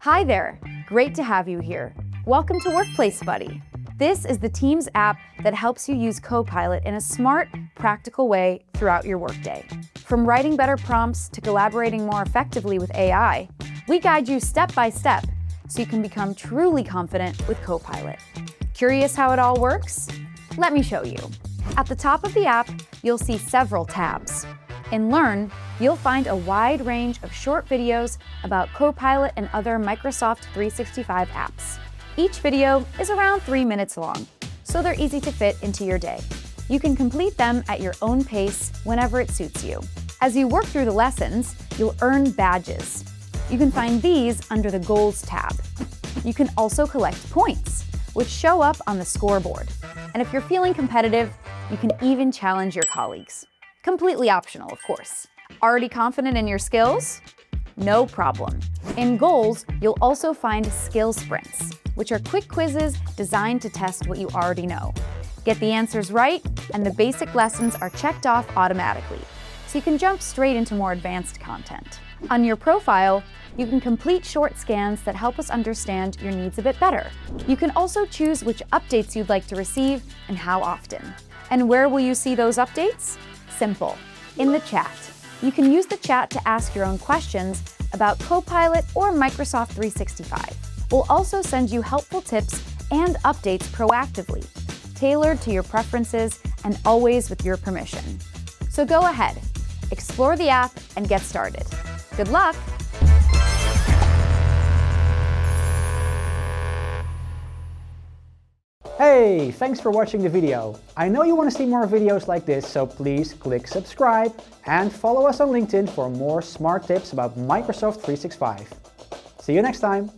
Hi there, great to have you here. Welcome to WorkplaceBuddy. This is the Teams app that helps you use Copilot in a smart, practical way throughout your workday. From writing better prompts to collaborating more effectively with AI, we guide you step by step so you can become truly confident with Copilot. Curious how it all works? Let me show you. At the top of the app, you'll see several tabs. In Learn, you'll find a wide range of short videos about Copilot and other Microsoft 365 apps. Each video is around 3 minutes long, so they're easy to fit into your day. You can complete them at your own pace whenever it suits you. As you work through the lessons, you'll earn badges. You can find these under the Goals tab. You can also collect points, which show up on the scoreboard. And if you're feeling competitive, you can even challenge your colleagues. Completely optional, of course. Already confident in your skills? No problem. In Goals, you'll also find skill sprints, which are quick quizzes designed to test what you already know. Get the answers right, and the basic lessons are checked off automatically, so you can jump straight into more advanced content. On your profile, you can complete short scans that help us understand your needs a bit better. You can also choose which updates you'd like to receive and how often. And where will you see those updates? Simple, in the chat. You can use the chat to ask your own questions about Copilot or Microsoft 365. We'll also send you helpful tips and updates proactively, tailored to your preferences and always with your permission. So go ahead, explore the app and get started. Good luck! Hey, thanks for watching the video. I know you want to see more videos like this, so please click subscribe and follow us on LinkedIn for more smart tips about Microsoft 365. See you next time.